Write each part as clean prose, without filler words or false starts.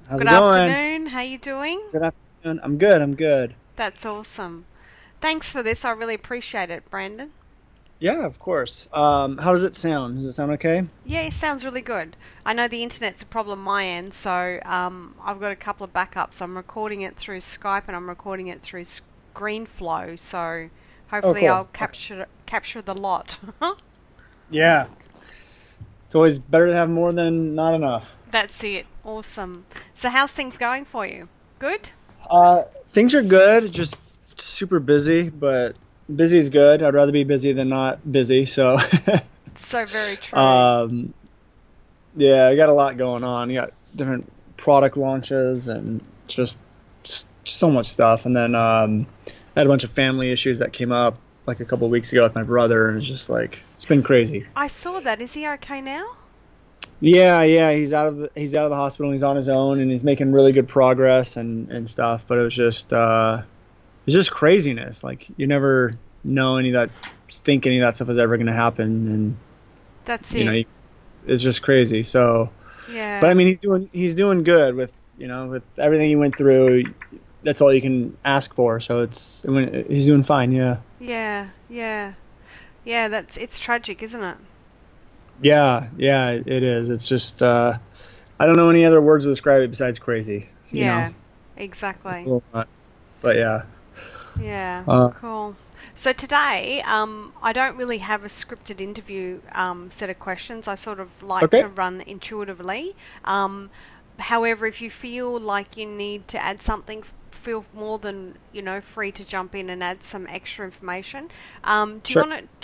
How's Good it going? afternoon. How you doing? Good afternoon. I'm good. I'm good. That's awesome. Thanks for this. I really appreciate it, Brandon. Yeah, of course. How does it sound? Does it sound okay? Yeah, it sounds really good. I know the internet's a problem my end, so I've got a couple of backups. I'm recording it through Skype and I'm recording it through ScreenFlow, so Oh, hopefully cool. I'll capture the lot. Yeah. It's always better to have more than not enough. That's it. Awesome. So how's things going for you? Good? Things are good. Just super busy, but busy is good. I'd rather be busy than not busy. So, So very true. um, yeah, I got a lot going on. You got different product launches and just so much stuff. And then I had a bunch of family issues that came up like a couple of weeks ago with my brother, and it's just like it's been crazy. I saw that. Is he okay now? Yeah, he's out of the hospital. He's on his own, and he's making really good progress and stuff. But it's just craziness. Like you never know think any of that stuff is ever going to happen, and That's you it. know it's just crazy. So, but I Yeah. mean, he's doing good with with everything he went through. That's all you can ask for. So he's doing fine. Yeah, Yeah. Yeah. Yeah, it's tragic, isn't it? yeah, it is. It's just I don't know any other words to describe it besides crazy. Yeah, Just a exactly. little nuts. But yeah. Yeah, Uh, cool. So today, I don't really have a scripted interview set of questions. I sort of like okay. to run intuitively. Um, However, if you feel like you need to add something, feel more than free to jump in and add some extra information. Sure. Do you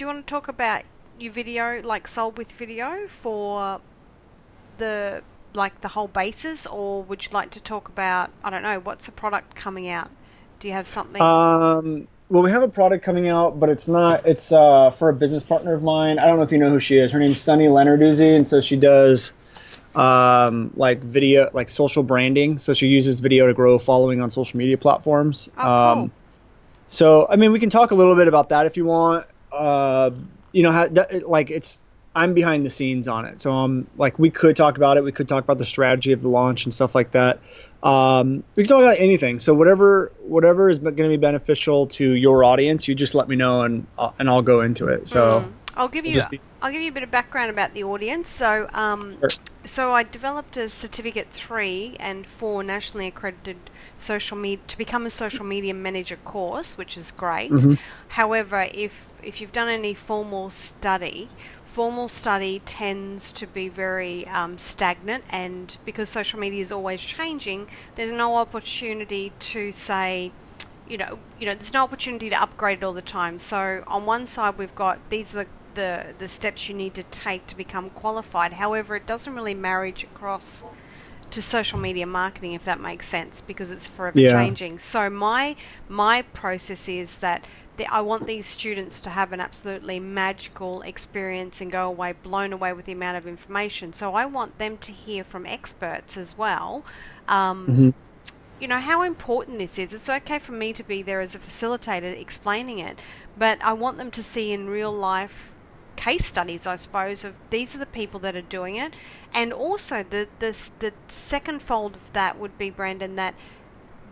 want to talk about your video, like sold with video, for the the whole basis, or would you like to talk about, I don't know, what's the product coming out? Do you have something? Well, we have a product coming out, but it's not. It's for a business partner of mine. I don't know if you know who she is. Her name's Sunny Leonarduzzi, and so she does like video, like social branding. So she uses video to grow a following on social media platforms. Oh, cool. So I mean, we can talk a little bit about that if you want. Like it's I'm behind the scenes on it, so like we could talk about it. We could talk about the strategy of the launch and stuff like that. We can talk about anything. So whatever is going to be beneficial to your audience, you just let me know and I'll go into it. So Mm. I'll give it'll you just be I'll give you a bit of background about the audience. sure. So I developed a certificate 3 and 4 nationally accredited social media to become a social media manager course, which is great. Hmm. However, if you've done any formal study tends to be very stagnant, and because social media is always changing, there's no opportunity to say, there's no opportunity to upgrade it all the time. So on one side, we've got these are the steps you need to take to become qualified. However, it doesn't really marriage across to social media marketing, if that makes sense, because it's forever Yeah. changing. So my process is that I want these students to have an absolutely magical experience and go away blown away with the amount of information. So I want them to hear from experts as well. Um, Hmm. how important this is. It's okay for me to be there as a facilitator explaining it, but I want them to see in real life case studies, I suppose, of these are the people that are doing it. And also the second fold of that would be, Brandon, that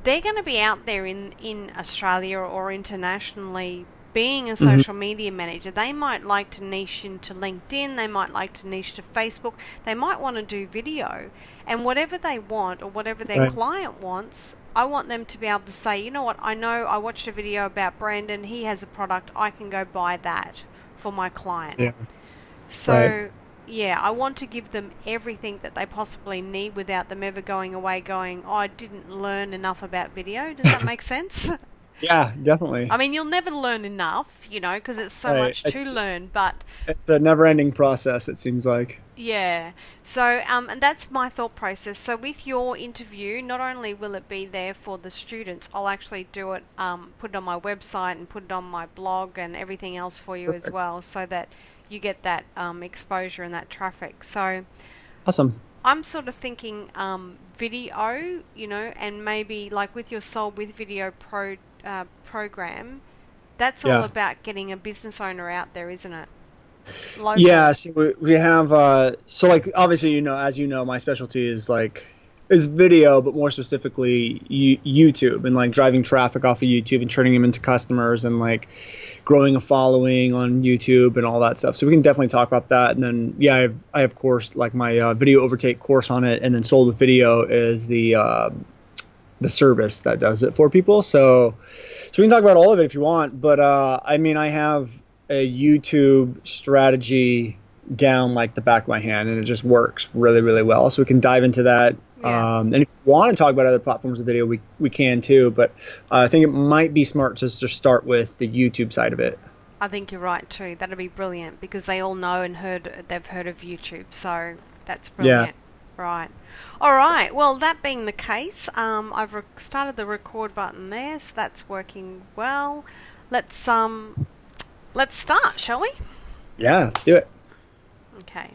they're going to be out there in Australia or internationally being a Hmm. social media manager. They might like to niche into LinkedIn, they might like to niche to Facebook, they might want to do video. And whatever they want or whatever their Right. client wants, I want them to be able to say, you know what, I know I watched a video about Brandon, he has a product, I can go buy that for my client. Yeah. Right. So, yeah, I want to give them everything that they possibly need without them ever going away going, oh, I didn't learn enough about video. Does that make sense? Yeah, definitely. I mean, you'll never learn enough, because it's so Right. much to learn, but It's a never-ending process, it seems like. yeah. So, and that's my thought process. So, with your interview, not only will it be there for the students, I'll actually do it, put it on my website and put it on my blog and everything else for you as Perfect. well, so that you get that exposure and that traffic. So, Awesome. I'm sort of thinking video, and maybe like with your Soul with Video program, that's all Yeah. about getting a business owner out there, isn't it? Local. Yeah, so we have so like obviously as you know my specialty is like is video, but more specifically YouTube, and like driving traffic off of YouTube and turning them into customers, and like growing a following on YouTube and all that stuff. So we can definitely talk about that. And then I have course, like my video overtake course on it, and then Sold with Video is the service that does it for people. So we can talk about all of it if you want. But I mean, I have a YouTube strategy down like the back of my hand, and it just works really, really well. So we can dive into that. Yeah. And if you want to talk about other platforms of video, we can too. But I think it might be smart just to start with the YouTube side of it. I think you're right too. That'd be brilliant because they all know and they've heard of YouTube. So that's brilliant. Yeah. Right. All right. Well, that being the case, I've started the record button there, so that's working well. Let's start, shall we? Yeah, let's do it. Okay.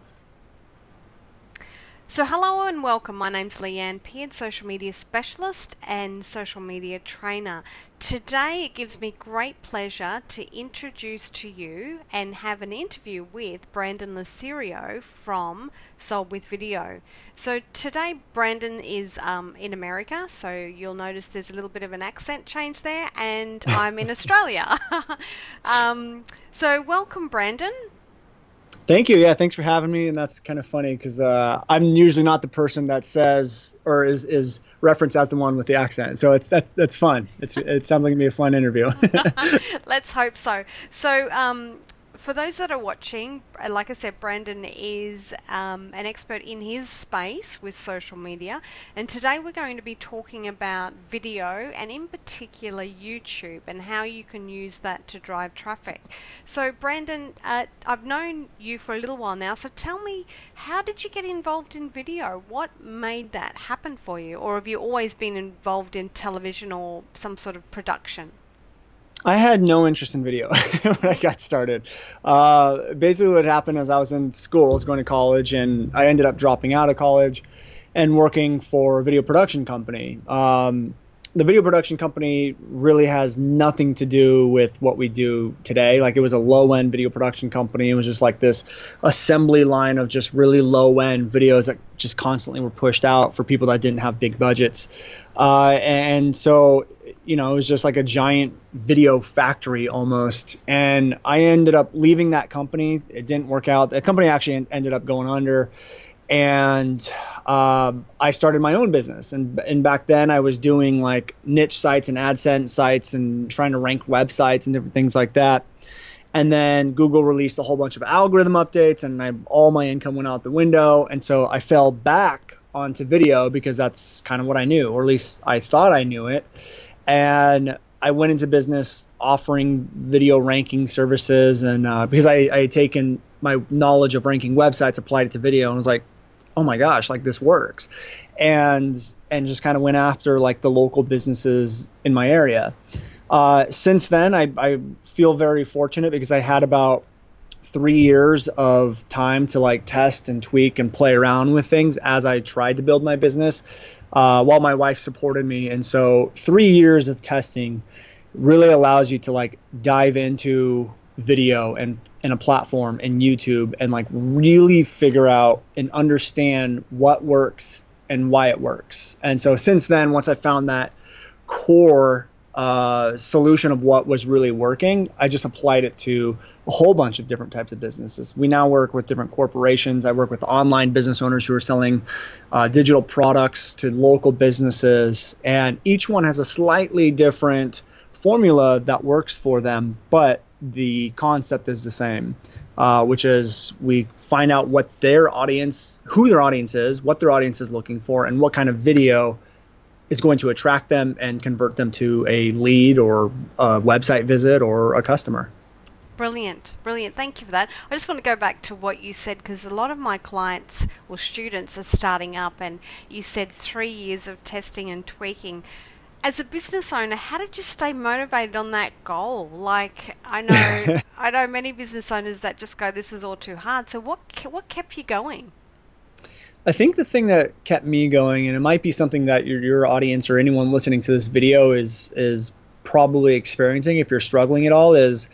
So hello and welcome. My name's Leanne, Peard, social media specialist and social media trainer. Today it gives me great pleasure to introduce to you and have an interview with Brandon Lucero from Sold with Video. So today Brandon is in America, so you'll notice there's a little bit of an accent change there, and I'm in Australia. So welcome, Brandon. Thank you. Yeah, thanks for having me. And that's kind of funny because I'm usually not the person that says or is referenced as the one with the accent. So that's fun. It sounds like it'd be a fun interview. Let's hope so. So for those that are watching, like I said, Brandon is an expert in his space with social media, and today we're going to be talking about video, and in particular YouTube, and how you can use that to drive traffic. So Brandon, I've known you for a little while now, so tell me, how did you get involved in video? What made that happen for you? Or have you always been involved in television or some sort of production? I had no interest in video when I got started. Basically what happened is I was in school, I was going to college, and I ended up dropping out of college and working for a video production company. The video production company really has nothing to do with what we do today. Like, it was a low-end video production company. It was just like this assembly line of just really low-end videos that just constantly were pushed out for people that didn't have big budgets. And so, you know, it was just like a giant video factory almost. And I ended up leaving that company. It didn't work out. The company actually ended up going under. And I started my own business. And back then I was doing like niche sites and AdSense sites and trying to rank websites and different things like that. And then Google released a whole bunch of algorithm updates, and all my income went out the window. And so I fell back onto video because that's kind of what I knew, or at least I thought I knew it. And I went into business offering video ranking services, and because I had taken my knowledge of ranking websites, applied it to video, and was like, oh my gosh, like this works. And just kind of went after like the local businesses in my area. Since then, I feel very fortunate because I had about 3 years of time to like test and tweak and play around with things as I tried to build my business, while my wife supported me. And so 3 years of testing really allows you to like dive into video and a platform and YouTube and like really figure out and understand what works and why it works. And so since then, once I found that core solution of what was really working, I just applied it to a whole bunch of different types of businesses. We now work with different corporations. I work with online business owners who are selling digital products to local businesses, and each one has a slightly different formula that works for them, but the concept is the same, which is we find out what their audience, who their audience is, what their audience is looking for, and what kind of video is going to attract them and convert them to a lead or a website visit or a customer. Brilliant. Thank you for that. I just want to go back to what you said, because a lot of my clients or students are starting up, and you said 3 years of testing and tweaking. As a business owner, how did you stay motivated on that goal? Like, I know many business owners that just go, this is all too hard. So what kept you going? I think the thing that kept me going, and it might be something that your audience or anyone listening to this video is probably experiencing if you're struggling at all, is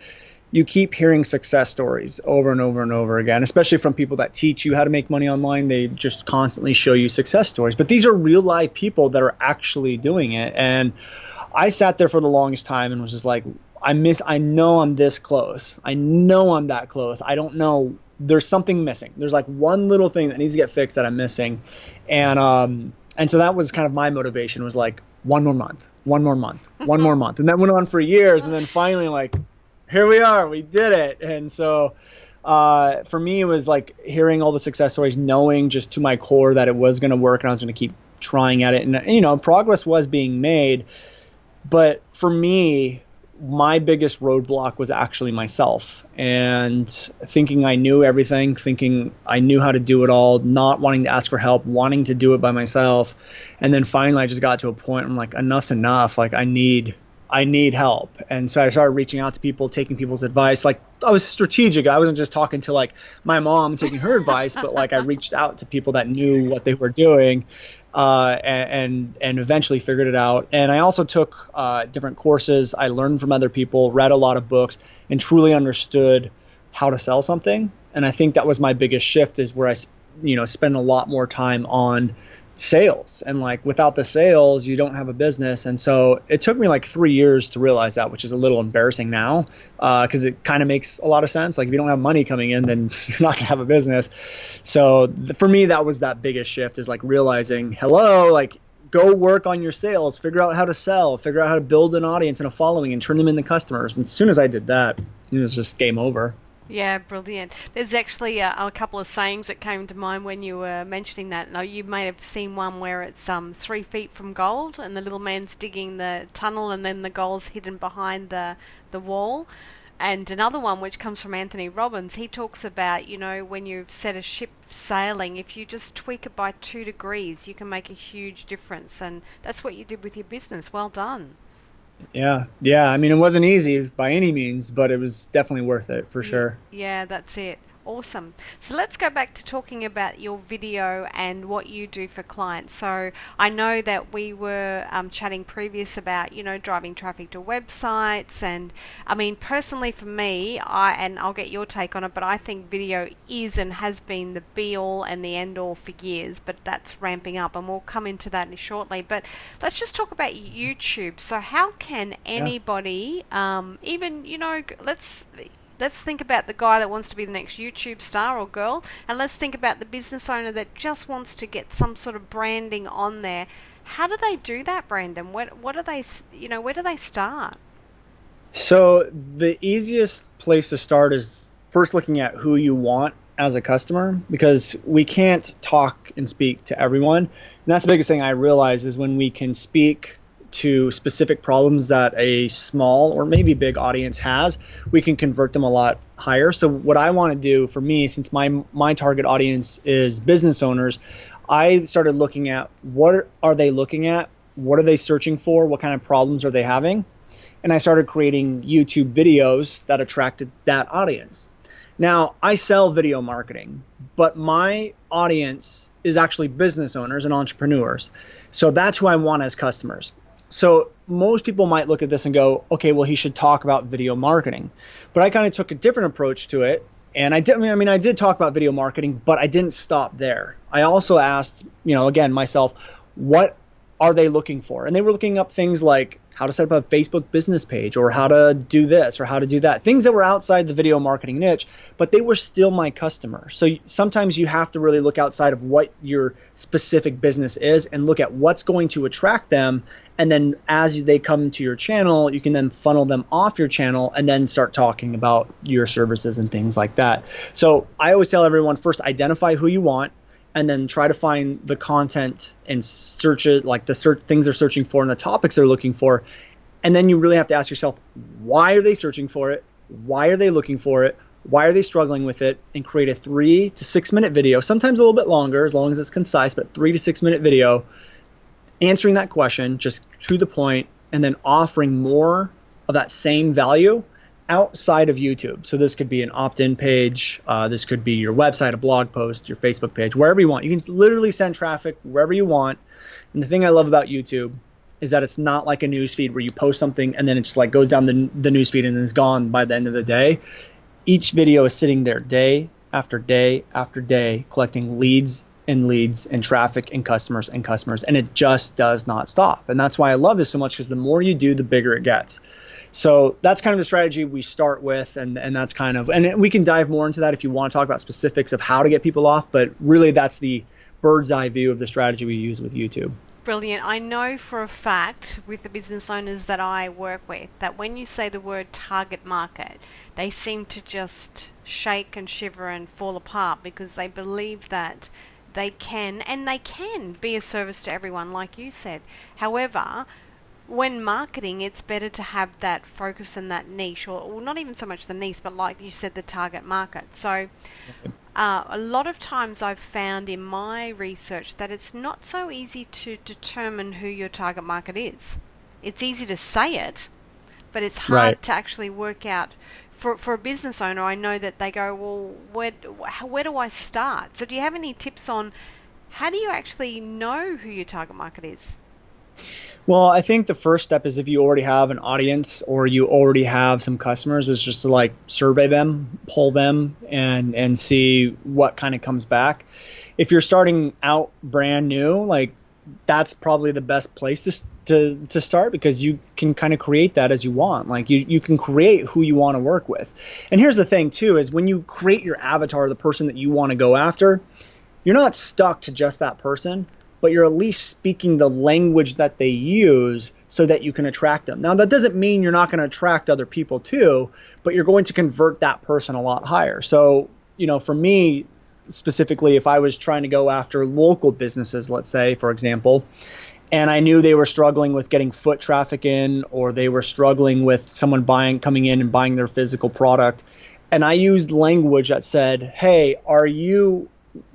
you keep hearing success stories over and over and over again, especially from people that teach you how to make money online. They just constantly show you success stories. But these are real life people that are actually doing it. And I sat there for the longest time and was just like, I know I'm this close. I know I'm that close. I don't know. There's something missing. There's like one little thing that needs to get fixed that I'm missing. And so that was kind of my motivation, was like, one more month, one more month, one more month. And that went on for years. And then finally, like, here we are, we did it. And so for me, it was like hearing all the success stories, knowing just to my core that it was going to work and I was going to keep trying at it. And, progress was being made. But for me, my biggest roadblock was actually myself, and thinking I knew everything, thinking I knew how to do it all, not wanting to ask for help, wanting to do it by myself. And then finally I just got to a point where I'm like, enough's enough. Like I need help. And so I started reaching out to people, taking people's advice. Like I was strategic. I wasn't just talking to like my mom, taking her advice, but like I reached out to people that knew what they were doing, and eventually figured it out. And I also took different courses. I learned from other people, read a lot of books, and truly understood how to sell something. And I think that was my biggest shift, is where I spend a lot more time on sales. And like without the sales, you don't have a business. And so it took me like 3 years to realize that, which is a little embarrassing now, because it kind of makes a lot of sense. Like if you don't have money coming in, then you're not gonna have a business. So for me, that was that biggest shift, is like realizing, hello, like go work on your sales, figure out how to sell, figure out how to build an audience and a following and turn them into customers. And as soon as I did that, it was just game over. Yeah, brilliant. There's actually a couple of sayings that came to mind when you were mentioning that. Now, you may have seen one where it's 3 feet from gold, and the little man's digging the tunnel, and then the gold's hidden behind the wall. And another one, which comes from Anthony Robbins, he talks about, when you've set a ship sailing, if you just tweak it by 2 degrees, you can make a huge difference. And that's what you did with your business. Well done. Yeah. I mean, it wasn't easy by any means, but it was definitely worth it for sure. Yeah, that's it. Awesome. So let's go back to talking about your video and what you do for clients. So I know that we were chatting previous about, driving traffic to websites. And I mean, personally for me, and I'll get your take on it, but I think video is and has been the be all and the end all for years, but that's ramping up, and we'll come into that shortly. But let's just talk about YouTube. So how can anybody, let's think about the guy that wants to be the next YouTube star or girl, and let's think about the business owner that just wants to get some sort of branding on there. How do they do that, Brandon? What do they, where do they start? So the easiest place to start is first looking at who you want as a customer, because we can't talk and speak to everyone. And that's the biggest thing I realize, is when we can speak to specific problems that a small or maybe big audience has, we can convert them a lot higher. So what I want to do, for me, since my target audience is business owners, I started looking at what are they looking at, what are they searching for, what kind of problems are they having, and I started creating YouTube videos that attracted that audience. Now, I sell video marketing, but my audience is actually business owners and entrepreneurs. So that's who I want as customers. So most people might look at this and go, okay, well, he should talk about video marketing. But I kind of took a different approach to it. And I did talk about video marketing, but I didn't stop there. I also asked, again, myself, what are they looking for? And they were looking up things like how to set up a Facebook business page, or how to do this or how to do that. Things that were outside the video marketing niche, but they were still my customer. So sometimes you have to really look outside of what your specific business is and look at what's going to attract them. And then as they come to your channel, you can then funnel them off your channel and then start talking about your services and things like that. So I always tell everyone, first identify who you want, and then try to find the content and search it, like the things they're searching for and the topics they're looking for. And then you really have to ask yourself, why are they searching for it? Why are they looking for it? Why are they struggling with it? And create a 3 to 6 minute video, sometimes a little bit longer, as long as it's concise, but 3 to 6 minute video, answering that question just to the point, and then offering more of that same value outside of YouTube. So this could be an opt-in page. This could be your website, a blog post, your Facebook page, wherever you want. You can literally send traffic wherever you want. And the thing I love about YouTube is that it's not like a news feed where you post something and then it just like goes down the news feed and then is gone by the end of the day. Each video is sitting there day after day after day, collecting leads and traffic and customers, and it just does not stop. And that's why I love this so much, because the more you do, the bigger it gets. So that's kind of the strategy we start with, and that's kind of, and we can dive more into that if you want to talk about specifics of how to get people off, but really that's the bird's eye view of the strategy we use with YouTube. Brilliant. I know for a fact with the business owners that I work with that when you say the word target market, they seem to just shake and shiver and fall apart, because they believe that they can be a service to everyone, like you said. However, when marketing, it's better to have that focus in that niche, or not even so much the niche, but like you said, the target market. So a lot of times I've found in my research that it's not so easy to determine who your target market is. It's easy to say it, but it's hard to actually work out. For a business owner, I know that they go, well, where do I start? So do you have any tips on how do you actually know who your target market is? Well, I think the first step is, if you already have an audience or you already have some customers, is just to like survey them, poll them, and see what kind of comes back. If you're starting out brand new, like that's probably the best place to start, because you can kind of create that as you want. Like you can create who you want to work with. And here's the thing too, is when you create your avatar, the person that you want to go after, you're not stuck to just that person, but you're at least speaking the language that they use so that you can attract them. Now, that doesn't mean you're not going to attract other people too, but you're going to convert that person a lot higher. So, for me specifically, if I was trying to go after local businesses, let's say, for example, and I knew they were struggling with getting foot traffic in, or they were struggling with someone coming in and buying their physical product, and I used language that said, hey, are you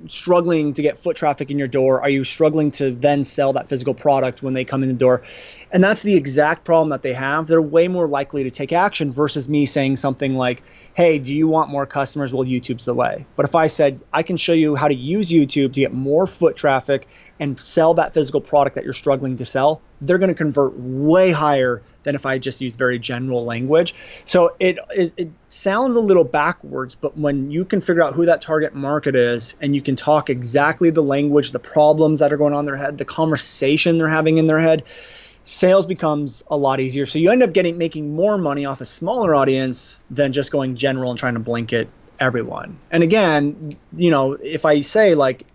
struggling to get foot traffic in your door? Are you struggling to then sell that physical product when they come in the door? And that's the exact problem that they have. They're way more likely to take action versus me saying something like, hey, do you want more customers? Well, YouTube's the way. But if I said, I can show you how to use YouTube to get more foot traffic and sell that physical product that you're struggling to sell, they're going to convert way higher than if I just use very general language. So it sounds a little backwards, but when you can figure out who that target market is, and you can talk exactly the language, the problems that are going on in their head, the conversation they're having in their head, sales becomes a lot easier. So you end up making more money off a smaller audience than just going general and trying to blanket everyone. And again, if I say like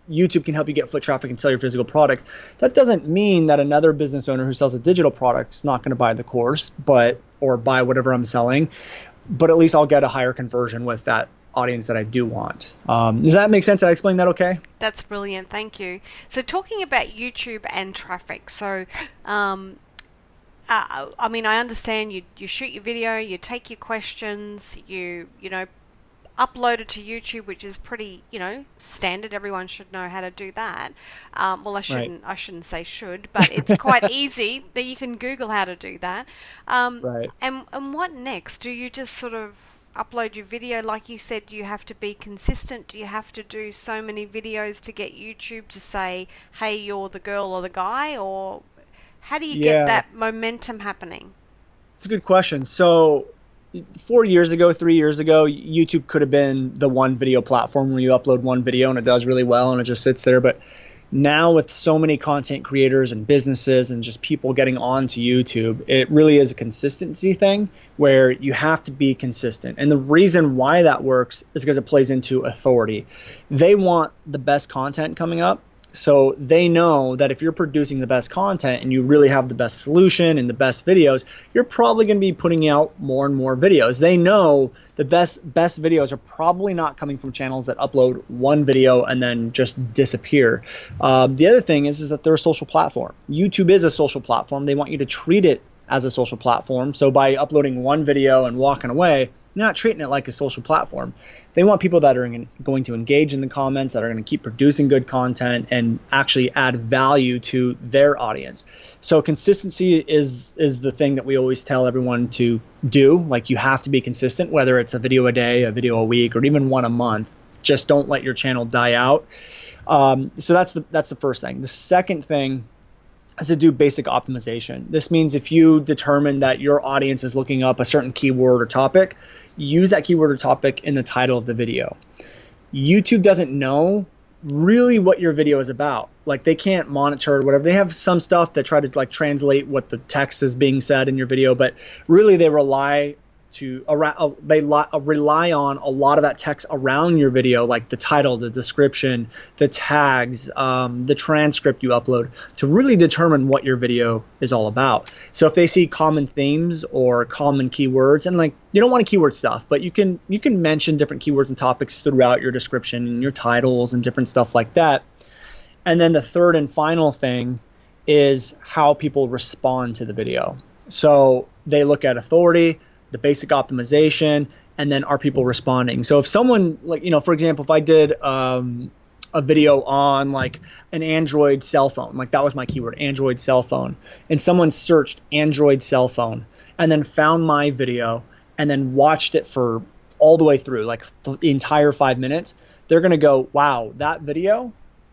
YouTube can help you get foot traffic and sell your physical product, that doesn't mean that another business owner who sells a digital product is not going to buy the course, or buy whatever I'm selling, but at least I'll get a higher conversion with that audience that I do want. Does that make sense? Did I explain that okay? That's brilliant. Thank you. So talking about YouTube and traffic. So, I understand you shoot your video, you take your questions, you upload it to YouTube, which is pretty, standard. Everyone should know how to do that. I shouldn't say should, but it's quite easy that you can Google how to do that. And what next? Do you just sort of upload your video? Like you said, you have to be consistent. Do you have to do so many videos to get YouTube to say, hey, you're the girl or the guy? Or how do you get that momentum happening? It's a good question. So 3 years ago, YouTube could have been the one video platform where you upload one video and it does really well and it just sits there. But now with so many content creators and businesses and just people getting onto YouTube, it really is a consistency thing where you have to be consistent. And the reason why that works is because it plays into authority. They want the best content coming up. So they know that if you're producing the best content and you really have the best solution and the best videos, you're probably going to be putting out more and more videos. They know the best videos are probably not coming from channels that upload one video and then just disappear. The other thing is that they're a social platform. YouTube is a social platform. They want you to treat it as a social platform. So by uploading one video and walking away, you're not treating it like a social platform. They want people that are going to engage in the comments, that are going to keep producing good content and actually add value to their audience. So consistency is the thing that we always tell everyone to do. Like, you have to be consistent, whether it's a video a day, a video a week, or even one a month. Just don't let your channel die out. So that's the first thing. The second thing is to do basic optimization. This means if you determine that your audience is looking up a certain keyword or topic, use that keyword or topic in the title of the video. YouTube doesn't know really what your video is about. Like, they can't monitor or whatever. They have some stuff that try to like translate what the text is being said in your video, but really they rely on a lot of that text around your video, like the title, the description, the tags, the transcript you upload, to really determine what your video is all about. So if they see common themes or common keywords, and like, you don't want to keyword stuff, but you can mention different keywords and topics throughout your description and your titles and different stuff like that. And then the third and final thing is how people respond to the video. So they look at authority, the basic optimization, and then are people responding? So if someone, like, for example, if I did a video on like an Android cell phone, like that was my keyword, Android cell phone, and someone searched Android cell phone and then found my video and then watched it for all the way through, like the entire 5 minutes, they're going to go, wow, that video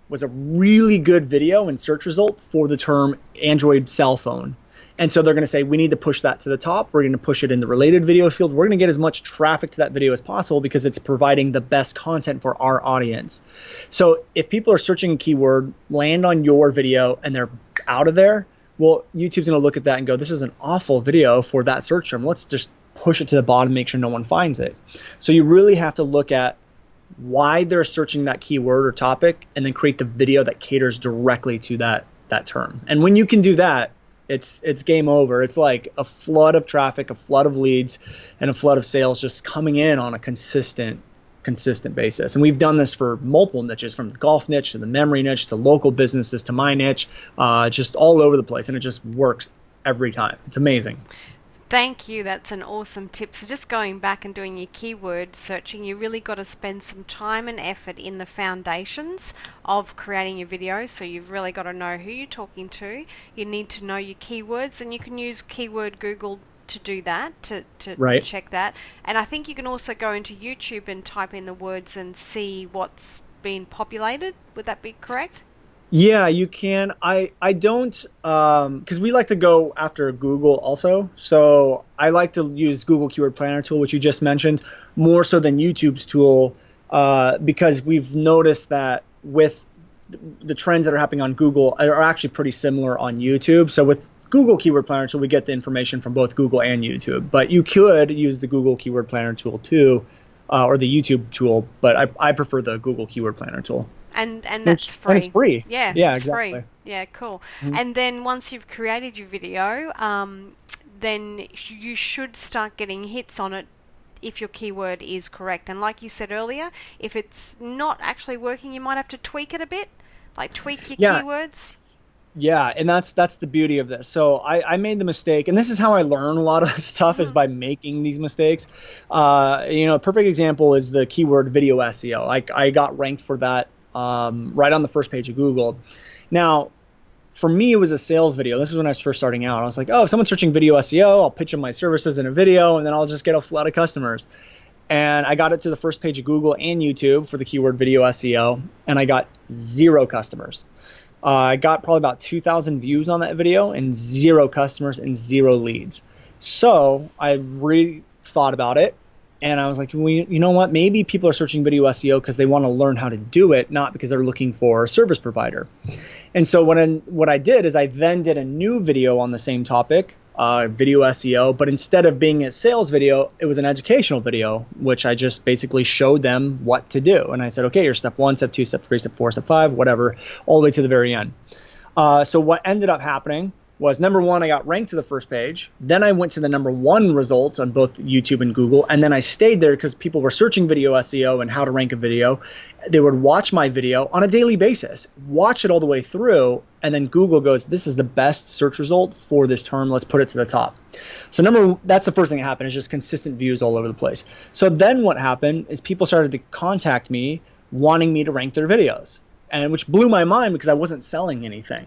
was a really good video and search result for the term Android cell phone. And so they're going to say, we need to push that to the top. We're going to push it in the related video field. We're going to get as much traffic to that video as possible because it's providing the best content for our audience. So if people are searching a keyword, land on your video, and they're out of there, well, YouTube's going to look at that and go, this is an awful video for that search term. Let's just push it to the bottom, make sure no one finds it. So you really have to look at why they're searching that keyword or topic, and then create the video that caters directly to that term. And when you can do that, it's game over. It's like a flood of traffic, a flood of leads, and a flood of sales just coming in on a consistent basis. And we've done this for multiple niches, from the golf niche to the memory niche to local businesses to my niche, just all over the place. And it just works every time. It's amazing. Thank you. That's an awesome tip. So just going back and doing your keyword searching, you really got to spend some time and effort in the foundations of creating your video. So you've really got to know who you're talking to. You need to know your keywords, and you can use keyword Google to do that, to right. check that. And I think you can also go into YouTube and type in the words and see what's been populated. Would that be correct? Yeah, you can. I don't, because we like to go after Google also. So I like to use Google Keyword Planner tool, which you just mentioned, more so than YouTube's tool, because we've noticed that with the trends that are happening on Google are actually pretty similar on YouTube. So with Google Keyword Planner tool, we get the information from both Google and YouTube. But you could use the Google Keyword Planner tool too, or the YouTube tool, but I prefer the Google Keyword Planner tool. And that's free. And it's free. Yeah, it's exactly. Free. Yeah, cool. Mm-hmm. And then once you've created your video, then you should start getting hits on it if your keyword is correct. And like you said earlier, if it's not actually working, you might have to tweak it a bit, like tweak your keywords. Yeah, and that's the beauty of this. So I made the mistake, and this is how I learn a lot of stuff, is by making these mistakes. A perfect example is the keyword video SEO. I got ranked for that right on the first page of Google. Now, for me, it was a sales video. This is when I was first starting out. I was like, oh, if someone's searching video SEO, I'll pitch them my services in a video, and then I'll just get a flood of customers. And I got it to the first page of Google and YouTube for the keyword video SEO, and I got 0 customers. I got probably about 2,000 views on that video and 0 customers and 0 leads. So I really thought about it, and I was like, well, you know what? Maybe people are searching video SEO because they want to learn how to do it, not because they're looking for a service provider. And so what I did is I then did a new video on the same topic, video SEO, but instead of being a sales video, it was an educational video, which I just basically showed them what to do. And I said, okay, here's step 1, step 2, step 3, step 4, step 5, whatever, all the way to the very end. So what ended up happening was, number 1, I got ranked to the first page. Then I went to the number 1 results on both YouTube and Google. And then I stayed there because people were searching video SEO and how to rank a video. They would watch my video on a daily basis, watch it all the way through. And then Google goes, this is the best search result for this term. Let's put it to the top. So that's the first thing that happened, is just consistent views all over the place. So then what happened is people started to contact me wanting me to rank their videos, and which blew my mind because I wasn't selling anything.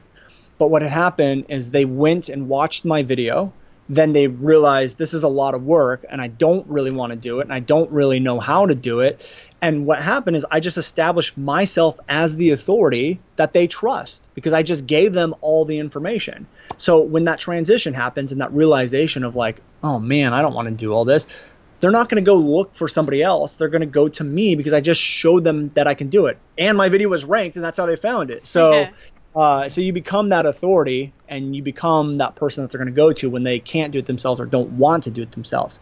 But what had happened is they went and watched my video. Then they realized this is a lot of work and I don't really want to do it and I don't really know how to do it. And what happened is I just established myself as the authority that they trust because I just gave them all the information. So when that transition happens and that realization of like, oh man, I don't want to do all this, they're not going to go look for somebody else. They're going to go to me because I just showed them that I can do it. And my video was ranked, and that's how they found it. So, so you become that authority, and you become that person that they're going to go to when they can't do it themselves or don't want to do it themselves.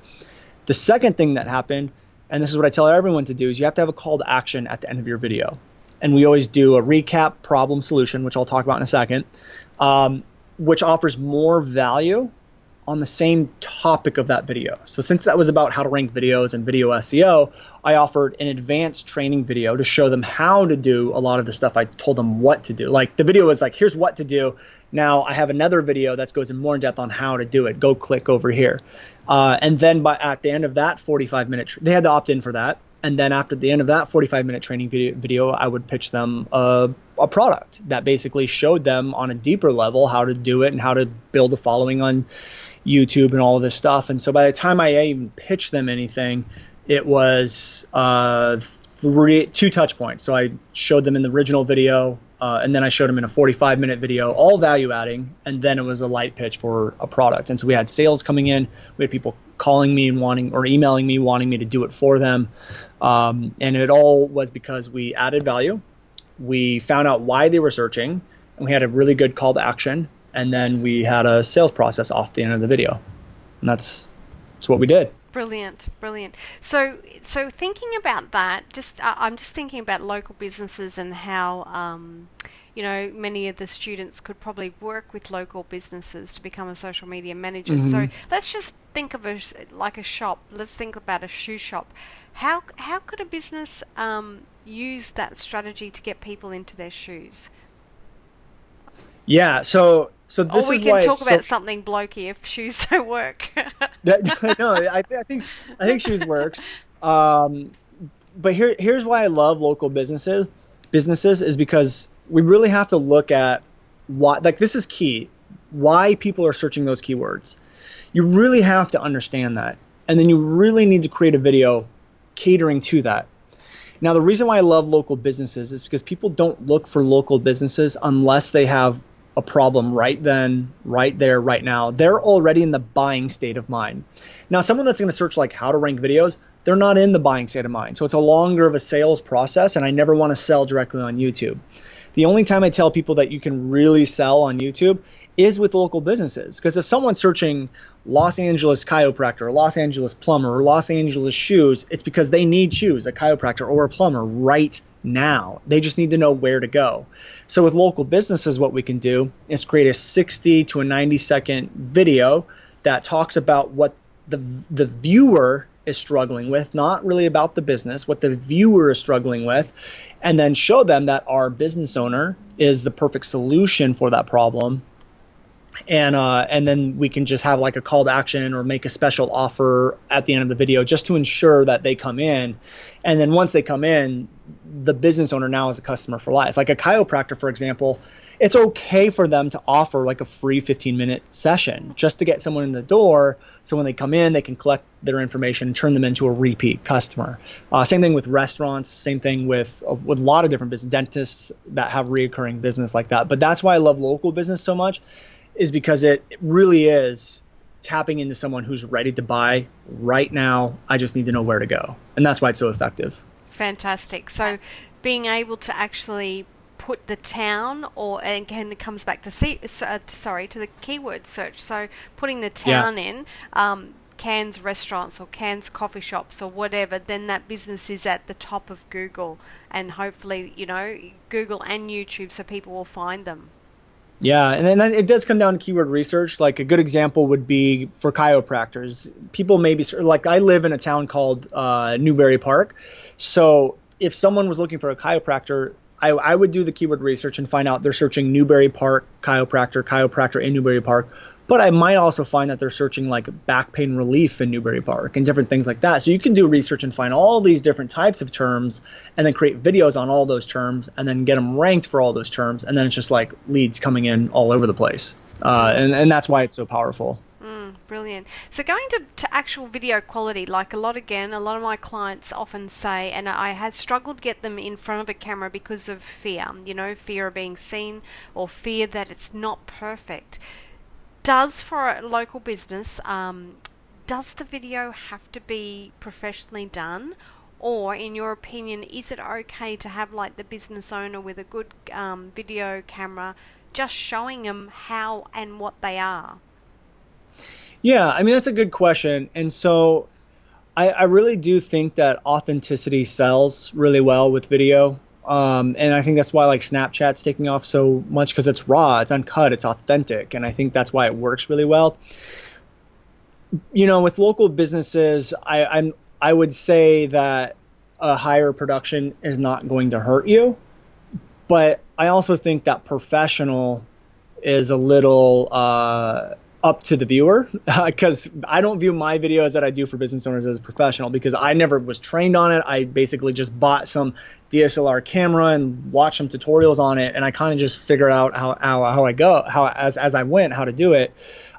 The second thing that happened, and this is what I tell everyone to do, is you have to have a call to action at the end of your video. And we always do a recap, problem, solution, which I'll talk about in a second, which offers more value on the same topic of that video. So since that was about how to rank videos and video SEO, I offered an advanced training video to show them how to do a lot of the stuff I told them what to do. Like the video was like, here's what to do. Now I have another video that goes in more in depth on how to do it. Go click over here. And then at the end of that 45-minute, they had to opt in for that. And then after the end of that 45-minute training video, I would pitch them a product that basically showed them on a deeper level how to do it and how to build a following on YouTube and all of this stuff. And so by the time I even pitched them anything, it was 2 touch points. So I showed them in the original video, and then I showed them in a 45-minute video, all value adding, and then it was a light pitch for a product. And so we had sales coming in, we had people calling me and emailing me wanting me to do it for them. And it all was because we added value, we found out why they were searching, and we had a really good call to action. And then we had a sales process off the end of the video. And that's what we did. Brilliant. So thinking about that, I'm just thinking about local businesses and how, many of the students could probably work with local businesses to become a social media manager. Mm-hmm. So let's just think of a shop. Let's think about a shoe shop. How could a business use that strategy to get people into their shoes? Yeah, so this is why. Or we can talk about something blokey if shoes don't work. No, I think shoes works. But here's why I love local businesses is because we really have to look at why. Like this is key. Why people are searching those keywords. You really have to understand that, and then you really need to create a video catering to that. Now, the reason why I love local businesses is because people don't look for local businesses unless they have a problem right then, right there, right now. They're already in the buying state of mind. Now, someone that's going to search like how to rank videos, they're not in the buying state of mind. So it's a longer of a sales process, and I never want to sell directly on YouTube. The only time I tell people that you can really sell on YouTube is with local businesses. Because if someone's searching Los Angeles chiropractor, or Los Angeles plumber, or Los Angeles shoes, it's because they need shoes, a chiropractor or a plumber right now. They just need to know where to go. So with local businesses, what we can do is create a 60 to a 90-second video that talks about what the viewer is struggling with, not really about the business, what the viewer is struggling with, and then show them that our business owner is the perfect solution for that problem. And then we can just have like a call to action or make a special offer at the end of the video just to ensure that they come in. And then once they come in, the business owner now is a customer for life. Like a chiropractor, for example, it's okay for them to offer like a free 15-minute session just to get someone in the door. So when they come in, they can collect their information and turn them into a repeat customer. Same thing with restaurants. Same thing with a lot of different business, dentists that have reoccurring business like that. But that's why I love local business so much, is because it really is tapping into someone who's ready to buy right now. I just need to know where to go. And that's why it's so effective. Fantastic. So being able to actually put the town, and again it comes back to to the keyword search. So putting the town in, Cairns restaurants or Cairns coffee shops or whatever, then that business is at the top of Google, and hopefully, Google and YouTube, so people will find them. Yeah, and then it does come down to keyword research. Like a good example would be for chiropractors. People maybe, like I live in a town called Newbury Park. So if someone was looking for a chiropractor, I would do the keyword research and find out they're searching Newbury Park chiropractor in Newbury Park. But I might also find that they're searching like back pain relief in Newbury Park and different things like that. So you can do research and find all these different types of terms and then create videos on all those terms and then get them ranked for all those terms. And then it's just like leads coming in all over the place. And that's why it's so powerful. Brilliant. So going to actual video quality, like a lot of my clients often say, and I have struggled to get them in front of a camera because of fear, fear of being seen or fear that it's not perfect. Does for a local business, does the video have to be professionally done? Or, in your opinion, is it okay to have like the business owner with a good video camera just showing them how and what they are? Yeah, I mean, that's a good question. And so I really do think that authenticity sells really well with video. And I think that's why like Snapchat's taking off so much, because it's raw, it's uncut, it's authentic. And I think that's why it works really well. With local businesses, I would say that a higher production is not going to hurt you. But I also think that professional is a little up to the viewer, because I don't view my videos that I do for business owners as professional, because I never was trained on it. I basically just bought some DSLR camera and watched some tutorials on it, and I kind of just figured out as I went how to do it.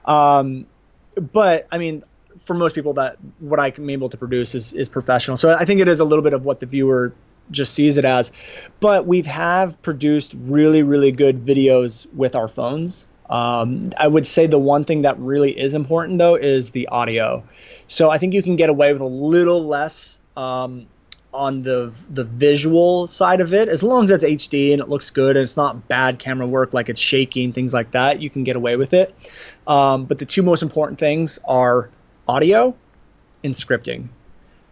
But I mean, for most people, that what I'm able to produce is professional. So I think it is a little bit of what the viewer just sees it as. But we have produced really, really good videos with our phones. I would say the one thing that really is important, though, is the audio. So I think you can get away with a little less on the visual side of it, as long as it's HD and it looks good and it's not bad camera work, like it's shaking, things like that. You can get away with it. But the two most important things are audio and scripting.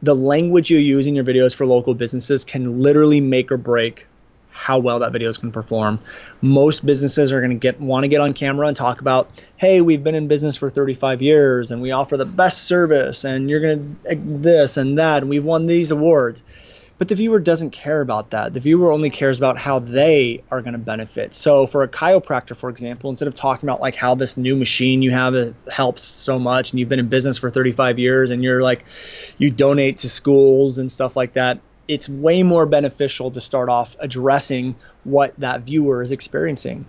The language you use in your videos for local businesses can literally make or break how well that video is going to perform. Most businesses are going to want to get on camera and talk about, hey, we've been in business for 35 years and we offer the best service and you're going to this and that and we've won these awards. But the viewer doesn't care about that. The viewer only cares about how they are going to benefit. So for a chiropractor, for example, instead of talking about like how this new machine you have helps so much and you've been in business for 35 years and you're like, you donate to schools and stuff like that, it's way more beneficial to start off addressing what that viewer is experiencing.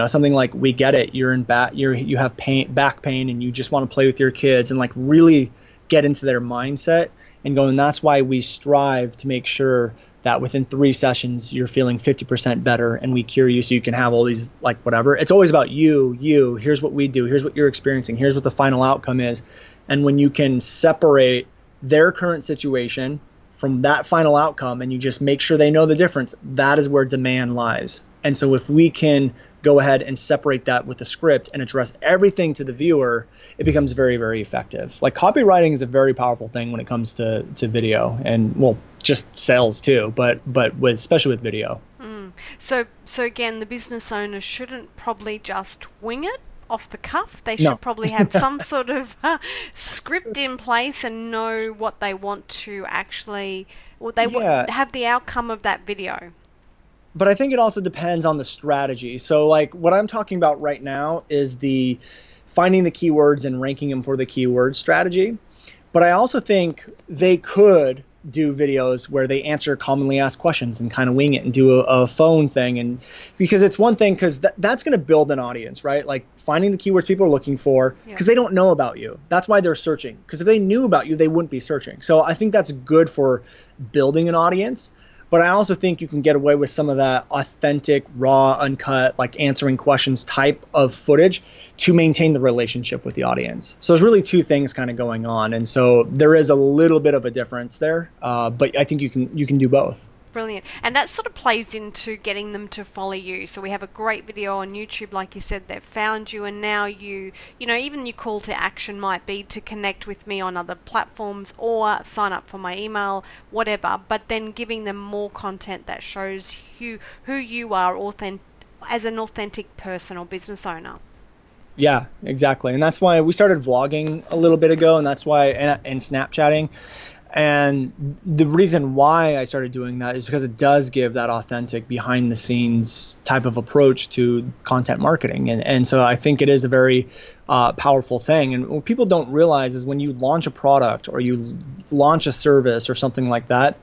Something like, we get it, you have back pain and you just want to play with your kids, and like really get into their mindset and go. And that's why we strive to make sure that within 3 sessions you're feeling 50% better, and we cure you so you can have all these, like, whatever. It's always about you. Here's what we do. Here's what you're experiencing. Here's what the final outcome is. And when you can separate their current situation from that final outcome, and you just make sure they know the difference, that is where demand lies. And so if we can go ahead and separate that with the script and address everything to the viewer, it becomes very, very effective. Like, copywriting is a very powerful thing when it comes to video, and well, just sales too, but especially with video. So again, the business owner shouldn't probably just wing it off the cuff. They should probably have some sort of script in place and know what they want to actually, have the outcome of that video. But I think it also depends on the strategy. So like what I'm talking about right now is the finding the keywords and ranking them for the keyword strategy. But I also think they could do videos where they answer commonly asked questions and kind of wing it and do a phone thing. And because it's one thing, because that's going to build an audience, right? Like finding the keywords people are looking for, because they don't know about you. That's why they're searching. Because if they knew about you, they wouldn't be searching. So I think that's good for building an audience. But I also think you can get away with some of that authentic, raw, uncut, like answering questions type of footage to maintain the relationship with the audience. So there's really two things kind of going on. And so there is a little bit of a difference there. But I think you can do both. Brilliant. And that sort of plays into getting them to follow you. So we have a great video on YouTube, like you said, they've found you, and now even your call to action might be to connect with me on other platforms or sign up for my email, whatever, but then giving them more content that shows who you are as an authentic person or business owner. Yeah, exactly. And that's why we started vlogging a little bit ago, and that's why, and Snapchatting. And the reason why I started doing that is because it does give that authentic behind the scenes type of approach to content marketing. And so I think it is a very powerful thing. And what people don't realize is when you launch a product or you launch a service or something like that,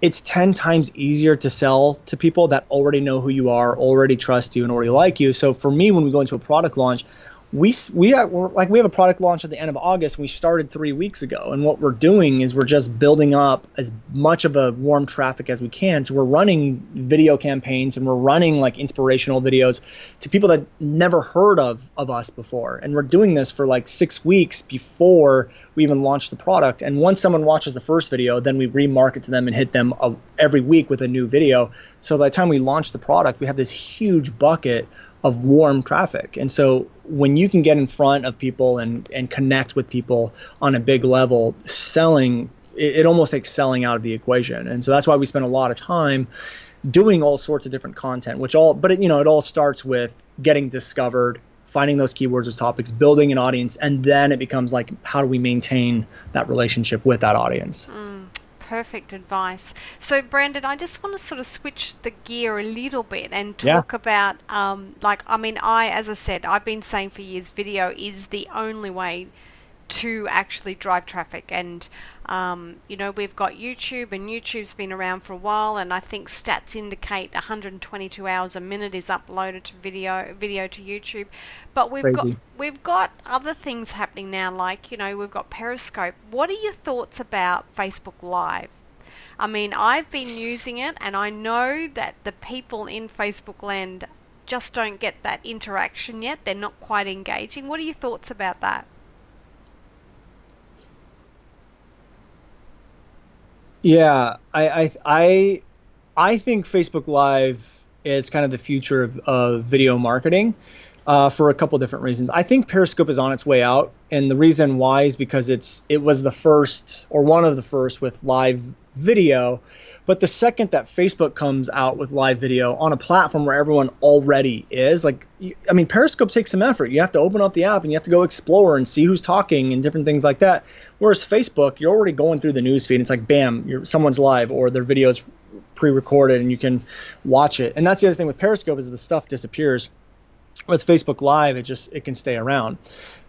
it's 10 times easier to sell to people that already know who you are, already trust you, and already like you. So for me, when we go into a product launch, we have a product launch at the end of August, and we started 3 weeks ago. And what we're doing is we're just building up as much of a warm traffic as we can. So we're running video campaigns, and we're running like inspirational videos to people that never heard of us before. And we're doing this for like 6 weeks before we even launch the product. And once someone watches the first video, then we remarket to them and hit them every week with a new video. So by the time we launch the product, we have this huge bucket of warm traffic. And so when you can get in front of people and connect with people on a big level, selling, it almost takes selling out of the equation. And so that's why we spend a lot of time doing all sorts of different content, it all starts with getting discovered, finding those keywords as topics, building an audience, and then it becomes like, how do we maintain that relationship with that audience? Perfect advice. So Brandon, I just want to sort of switch the gear a little bit and talk about as I said, I've been saying for years, video is the only way to actually drive traffic. And we've got YouTube, and YouTube's been around for a while, and I think stats indicate 122 hours a minute is uploaded to video to YouTube. But we've got other things happening now, like we've got Periscope. What are your thoughts about Facebook Live? I mean, I've been using it, and I know that the people in Facebook land just don't get that interaction yet. They're not quite engaging. What are your thoughts about that? Yeah, I think Facebook Live is kind of the future of video marketing for a couple different reasons. I think Periscope is on its way out, and the reason why is because it was the first, or one of the first, with live video. But the second that Facebook comes out with live video on a platform where everyone already is, Periscope takes some effort. You have to open up the app and you have to go explore and see who's talking and different things like that. Whereas Facebook, you're already going through the news feed. It's like, bam, someone's live, or their video's pre-recorded and you can watch it. And that's the other thing with Periscope, is the stuff disappears. With Facebook Live, it can stay around.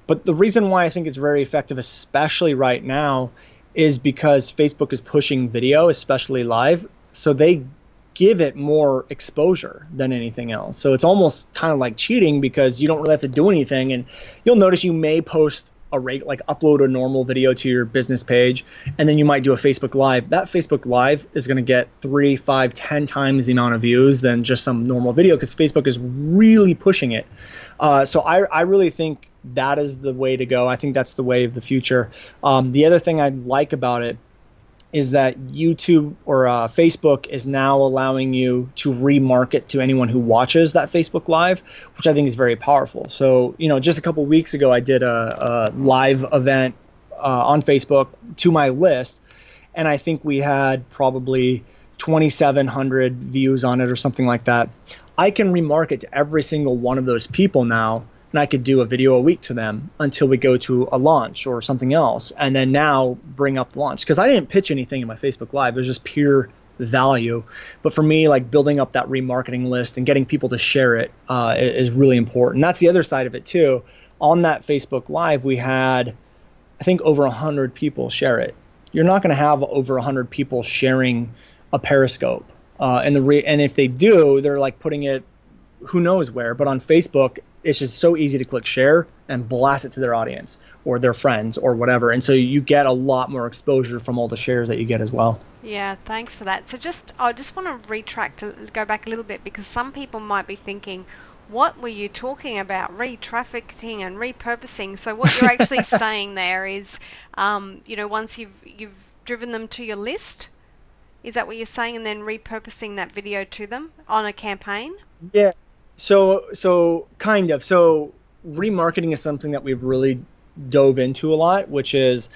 But the reason why I think it's very effective, especially right now, is because Facebook is pushing video, especially live, so they give it more exposure than anything else. So it's almost kind of like cheating, because you don't really have to do anything. And you'll notice you may post upload a normal video to your business page, and then you might do a Facebook Live. That Facebook Live is going to get 3, 5, 10 times the amount of views than just some normal video, because Facebook is really pushing it. So I really think that is the way to go. I think that's the way of the future. The other thing I like about it is that YouTube or Facebook is now allowing you to remarket to anyone who watches that Facebook Live, which I think is very powerful. So, just a couple weeks ago, I did a live event on Facebook to my list, and I think we had probably 2,700 views on it or something like that. I can remarket to every single one of those people now, and I could do a video a week to them until we go to a launch or something else, and then now bring up the launch. Because I didn't pitch anything in my Facebook Live. It was just pure value. But for me, like, building up that remarketing list and getting people to share it is really important. That's the other side of it too. On that Facebook Live, we had, I think, over 100 people share it. You're not going to have over 100 people sharing a Periscope. And if they do, they're like putting it who knows where. But on Facebook, it's just so easy to click share and blast it to their audience or their friends or whatever. And so you get a lot more exposure from all the shares that you get as well. Yeah, thanks for that. So I just want to go back a little bit, because some people might be thinking, what were you talking about? Retrafficking and repurposing. So what you're actually saying there is, once you've driven them to your list, is that what you're saying? And then repurposing that video to them on a campaign? Yeah. So kind of. So remarketing is something that we've really dove into a lot, which is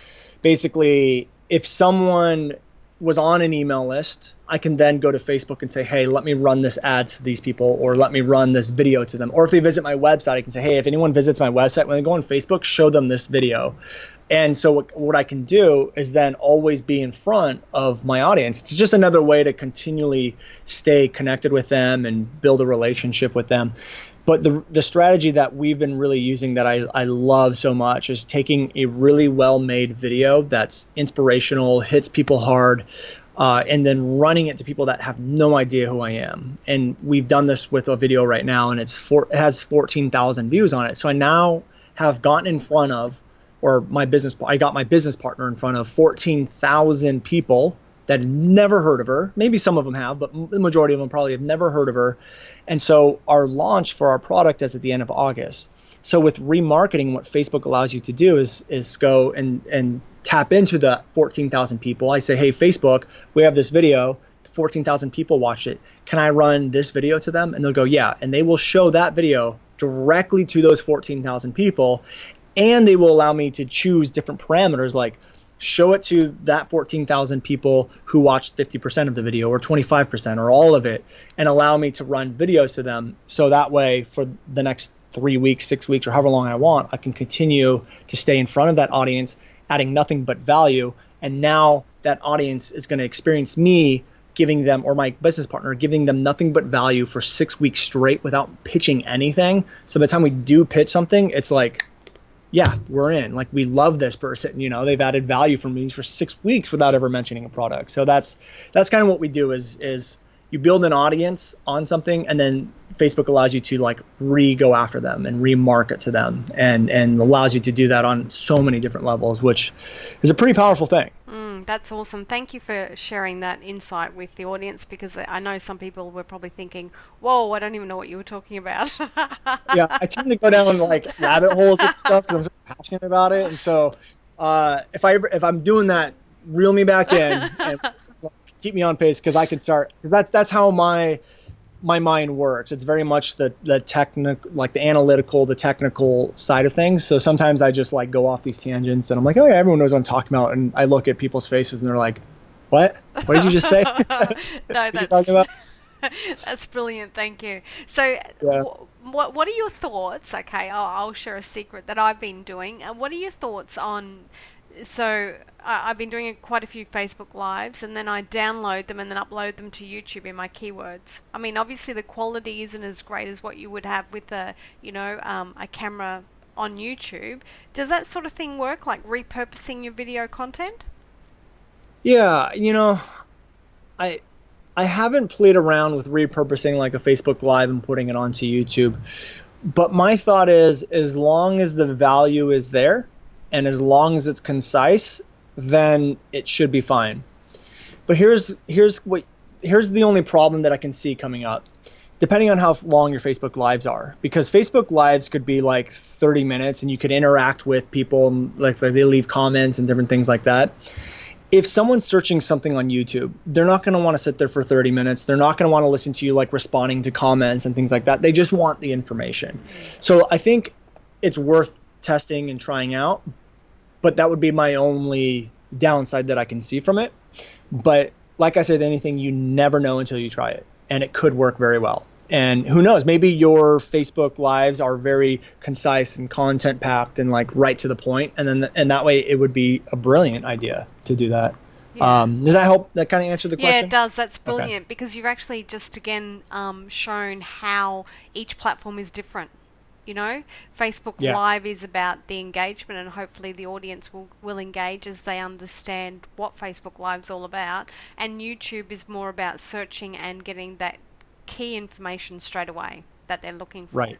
basically, if someone was on an email list, I can then go to Facebook and say, hey, let me run this ad to these people, or let me run this video to them. Or if they visit my website, I can say, hey, if anyone visits my website, when they go on Facebook, show them this video. And so what I can do is then always be in front of my audience. It's just another way to continually stay connected with them and build a relationship with them. But the strategy that we've been really using that I love so much is taking a really well-made video that's inspirational, hits people hard, and then running it to people that have no idea who I am. And we've done this with a video right now, and it has 14,000 views on it. So I now have gotten in front of, or I got my business partner in front of 14,000 people that had never heard of her. Maybe some of them have, but the majority of them probably have never heard of her. And so our launch for our product is at the end of August. So with remarketing, what Facebook allows you to do is go and tap into the 14,000 people. I say, hey, Facebook, we have this video. 14,000 people watched it. Can I run this video to them? And they'll go, yeah. And they will show that video directly to those 14,000 people. And they will allow me to choose different parameters, like show it to that 14,000 people who watched 50% of the video or 25% or all of it, and allow me to run videos to them. So that way for the next 3 weeks, 6 weeks, or however long I want, I can continue to stay in front of that audience, adding nothing but value. And now that audience is going to experience me giving them, or my business partner giving them, nothing but value for 6 weeks straight without pitching anything. So by the time we do pitch something, it's like, yeah, we're in. Like, we love this person. You know, they've added value for me for 6 weeks without ever mentioning a product. So that's kind of what we do is you build an audience on something, and then Facebook allows you to like go after them and remarket to them, and allows you to do that on so many different levels, which is a pretty powerful thing. That's awesome. Thank you for sharing that insight with the audience, because I know some people were probably thinking, whoa, I don't even know what you were talking about. Yeah, I tend to go down like rabbit holes with stuff because I'm so passionate about it. And so if I'm doing that, reel me back in and keep me on pace, because I could start, because that's how my mind works. It's very much the technical, like the analytical, the technical side of things. So sometimes I just like go off these tangents and I'm like, oh yeah, everyone knows what I'm talking about. And I look at people's faces and they're like, what did you just say? No, that's brilliant. Thank you. So yeah. What are your thoughts? Okay, I'll share a secret that I've been doing. What are your thoughts on, so I've been doing quite a few Facebook Lives, and then I download them and then upload them to YouTube in my keywords. I mean, obviously the quality isn't as great as what you would have with a camera on YouTube. Does that sort of thing work, like repurposing your video content? Yeah, I haven't played around with repurposing like a Facebook Live and putting it onto YouTube. But my thought is, as long as the value is there and as long as it's concise, then it should be fine. But here's the only problem that I can see coming up, depending on how long your Facebook Lives are, because Facebook Lives could be like 30 minutes and you could interact with people, like they leave comments and different things like that. If someone's searching something on YouTube, they're not going to want to sit there for 30 minutes. They're not going to want to listen to you like responding to comments and things like that. They just want the information. So I think it's worth testing and trying out, but that would be my only downside that I can see from it. But like I said, anything, you never know until you try it, and it could work very well. And who knows, maybe your Facebook Lives are very concise and content packed and like right to the point, and that way it would be a brilliant idea to do that. Yeah. Does that help? That kind of answer the question? Yeah, it does. That's brilliant. Okay. Because you've actually just again shown how each platform is different. Facebook Live is about the engagement, and hopefully the audience will engage as they understand what Facebook Live's all about. And YouTube is more about searching and getting that key information straight away that they're looking for. Right.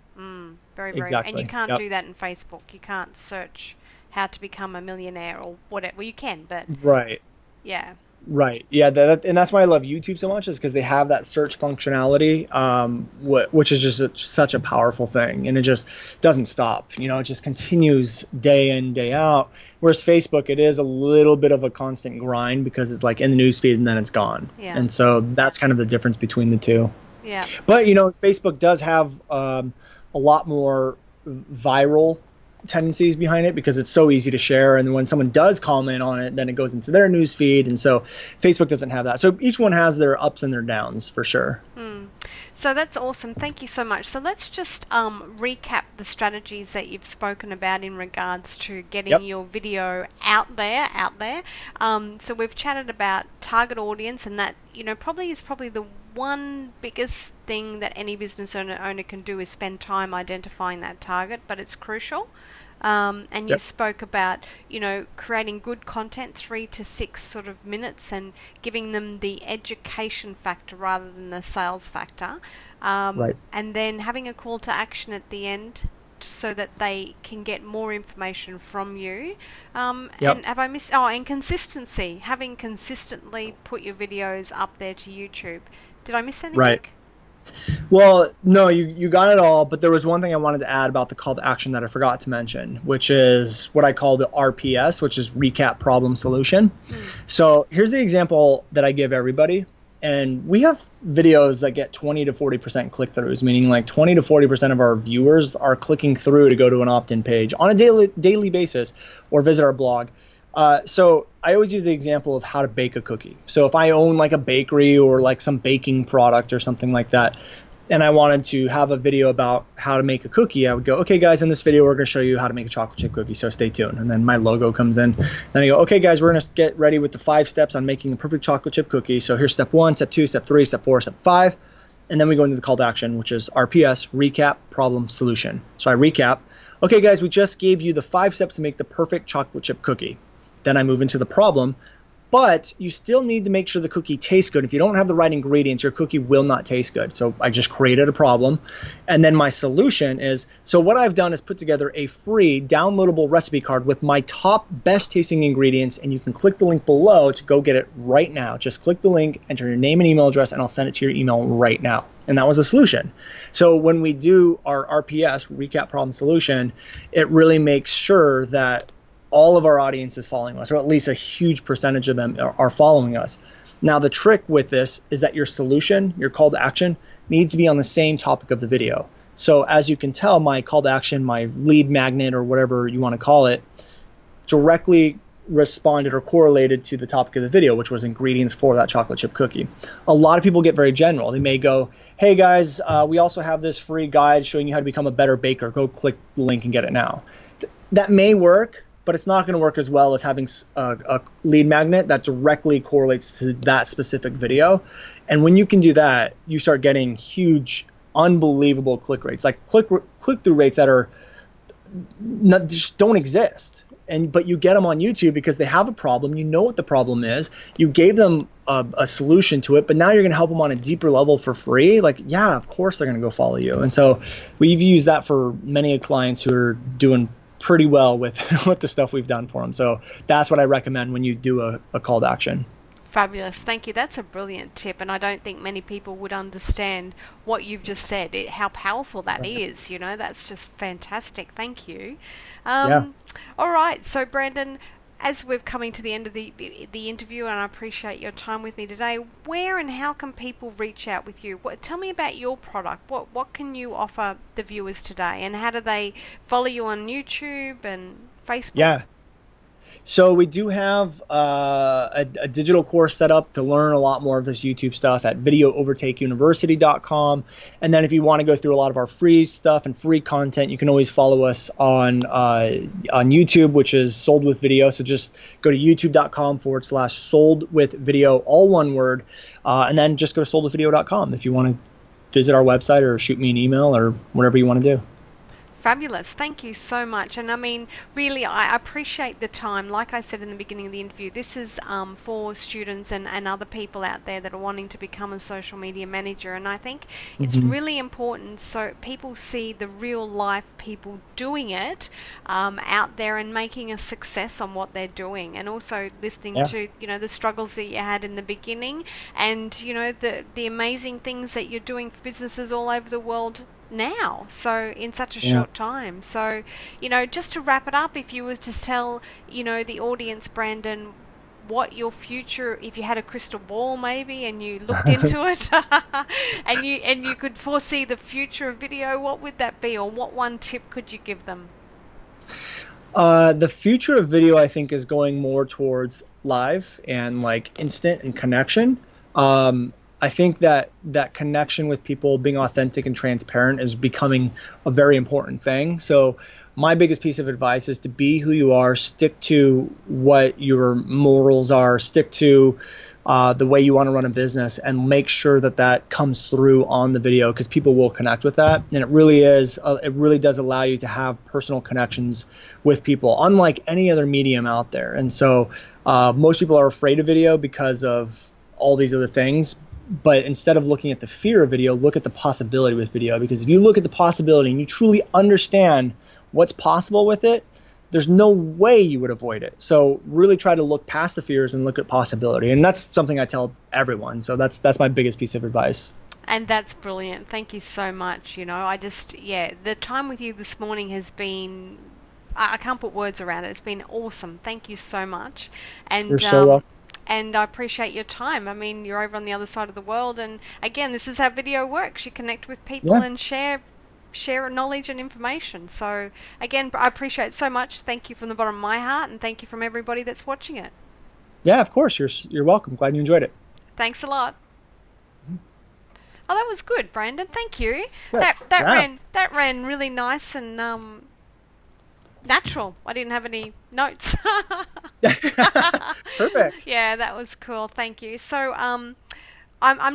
Very. Exactly. And you can't do that in Facebook. You can't search how to become a millionaire or whatever. Well, you can, but right. Yeah. Right. Yeah. And that's why I love YouTube so much, is because they have that search functionality, which is just such a powerful thing, and it just doesn't stop. It just continues day in, day out. Whereas Facebook, it is a little bit of a constant grind because it's like in the newsfeed and then it's gone. Yeah. And so that's kind of the difference between the two. Yeah. But Facebook does have a lot more viral tendencies behind it, because it's so easy to share, and when someone does comment on it, then it goes into their news feed, and so Facebook doesn't have that. So each one has their ups and their downs for sure. So that's awesome. Thank you so much. So let's just recap the strategies that you've spoken about in regards to getting your video out there. So we've chatted about target audience, and that probably the one biggest thing that any business owner can do is spend time identifying that target, but it's crucial. And you spoke about, creating good content, 3 to 6 sort of minutes, and giving them the education factor rather than the sales factor. Right. And then having a call to action at the end so that they can get more information from you. Yep. And have I missed? Oh, and consistency. Having consistently put your videos up there to YouTube. Did I miss anything? Right. Well, no, you got it all, but there was one thing I wanted to add about the call to action that I forgot to mention, which is what I call the RPS, which is recap, problem, solution. So here's the example that I give everybody. And we have videos that get 20 to 40% click-throughs, meaning like 20 to 40% of our viewers are clicking through to go to an opt-in page on a daily basis or visit our blog. So I always use the example of how to bake a cookie. So if I own like a bakery or like some baking product or something like that, and I wanted to have a video about how to make a cookie, I would go, okay, guys, in this video, we're going to show you how to make a chocolate chip cookie. So stay tuned. And then my logo comes in. Then I go, okay, guys, we're going to get ready with the 5 steps on making a perfect chocolate chip cookie. So here's step 1, step 2, step 3, step 4, step 5. And then we go into the call to action, which is RPS, recap, problem, solution. So I recap. Okay, guys, we just gave you the 5 steps to make the perfect chocolate chip cookie. Then I move into the problem, but you still need to make sure the cookie tastes good. If you don't have the right ingredients, your cookie will not taste good. So I just created a problem. And then my solution is, so what I've done is put together a free downloadable recipe card with my top best tasting ingredients. And you can click the link below to go get it right now. Just click the link, enter your name and email address, and I'll send it to your email right now. And that was the solution. So when we do our RPS, recap, problem, solution, it really makes sure that all of our audience is following us, or at least a huge percentage of them are following us. Now, the trick with this is that your solution, your call to action, needs to be on the same topic of the video. So as you can tell, my call to action, my lead magnet, or whatever you want to call it, directly responded or correlated to the topic of the video, which was ingredients for that chocolate chip cookie. A lot of people get very general. They may go, hey guys, we also have this free guide showing you how to become a better baker. Go click the link and get it now. That may work, but it's not going to work as well as having a lead magnet that directly correlates to that specific video. And when you can do that, you start getting huge, unbelievable click rates, like click-through rates that are just don't exist. But you get them on YouTube because they have a problem. You know what the problem is. You gave them a solution to it, but now you're going to help them on a deeper level for free. Like, yeah, of course they're going to go follow you. And so we've used that for many clients who are doing pretty well with the stuff we've done for them. So that's what I recommend when you do a call to action. Fabulous. Thank you. That's a brilliant tip, and I don't think many people would understand what you've just said, how powerful that is. You know, that's just fantastic. Thank you. Yeah. All right. So, Brandon, as we're coming to the end of the interview, and I appreciate your time with me today, where and how can people reach out with you? Tell me about your product. What can you offer the viewers today, and how do they follow you on YouTube and Facebook? Yeah. So we do have a digital course set up to learn a lot more of this YouTube stuff at videoovertakeuniversity.com. And then if you want to go through a lot of our free stuff and free content, you can always follow us on YouTube, which is Sold With Video. So just go to youtube.com/soldwithvideo, all one word. And then just go to soldwithvideo.com if you want to visit our website or shoot me an email or whatever you want to do. Fabulous. Thank you so much. And I mean, really, I appreciate the time. Like I said in the beginning of the interview, this is for students and other people out there that are wanting to become a social media manager. And I think it's really important so people see the real life people doing it out there and making a success on what they're doing. And also listening to, the struggles that you had in the beginning and, the amazing things that you're doing for businesses all over the world now, so in such a short time. So, just to wrap it up, if you was to tell, the audience, Brandon, what your future, if you had a crystal ball maybe and you looked into it and you could foresee the future of video, what would that be, or what one tip could you give them? The future of video, I think, is going more towards live and like instant and connection. I think that connection with people, being authentic and transparent, is becoming a very important thing. So my biggest piece of advice is to be who you are, stick to what your morals are, stick to the way you want to run a business, and make sure that comes through on the video, because people will connect with that. And it really does allow you to have personal connections with people, unlike any other medium out there. And so most people are afraid of video because of all these other things. But instead of looking at the fear of video, look at the possibility with video. Because if you look at the possibility and you truly understand what's possible with it, there's no way you would avoid it. So really try to look past the fears and look at possibility. And that's something I tell everyone. So that's my biggest piece of advice. And that's brilliant. Thank you so much. The time with you this morning has been, I can't put words around it. It's been awesome. Thank you so much. And You're so welcome. And I appreciate your time. I mean, you're over on the other side of the world, and again, this is how video works. You connect with people and share knowledge and information. So again, I appreciate it so much. Thank you from the bottom of my heart, and thank you from everybody that's watching it. Yeah, of course. You're welcome. Glad you enjoyed it. Thanks a lot. Oh, that was good, Brandon. Thank you. Yeah. That ran really nice and natural. I didn't have any notes. Perfect. Yeah, that was cool. Thank you. So I'm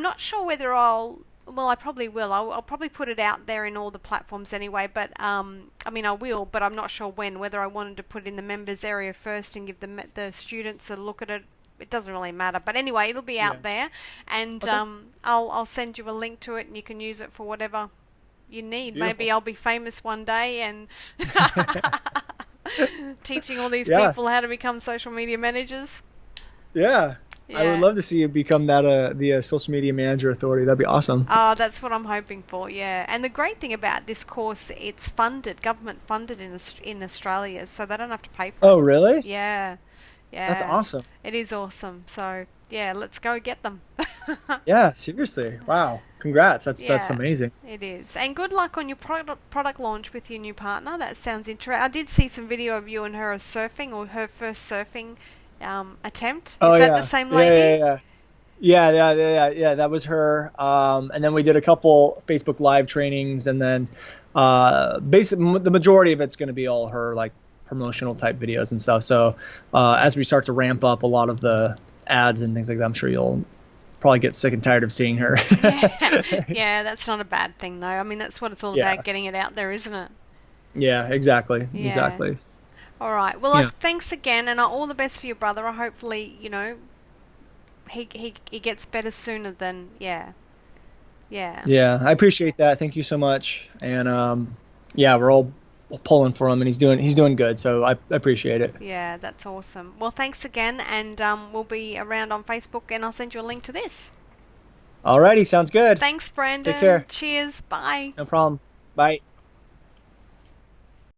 not sure whether I probably will. I'll probably put it out there in all the platforms anyway. But I will. But I'm not sure when. Whether I wanted to put it in the members area first and give the students a look at it. It doesn't really matter. But anyway, it'll be out there, and okay. I'll send you a link to it, and you can use it for whatever you need. Beautiful. Maybe I'll be famous one day and teaching all these people how to become social media managers. Yeah. I would love to see you become that the social media manager authority. That'd be awesome. Oh, that's what I'm hoping for. Yeah. And the great thing about this course, it's government funded in Australia, so they don't have to pay for it. Oh, really? Yeah. Yeah. That's awesome. It is awesome. So yeah, let's go get them. Yeah, seriously. Wow. Congrats. That's amazing. It is. And good luck on your product launch with your new partner. That sounds interesting. I did see some video of you and her surfing, or her first surfing attempt. Is that the same lady? Yeah. That was her. And then we did a couple Facebook Live trainings, and then basically the majority of it's going to be all her, like, promotional type videos and stuff. So as we start to ramp up a lot of the ads and things like that, I'm sure you'll probably get sick and tired of seeing her. Yeah, that's not a bad thing though. I mean, that's what it's all about, getting it out there, isn't it? Yeah, exactly. Exactly. All right. Well, thanks again, and all the best for your brother. Hopefully, he gets better sooner than Yeah, I appreciate that. Thank you so much. And we're all pulling for him, and he's doing good, so I appreciate it. Yeah, that's awesome. Well, thanks again, and we'll be around on Facebook, and I'll send you a link to this. Alrighty, sounds good. Thanks, Brandon. Take care. Cheers. Bye. No problem. Bye.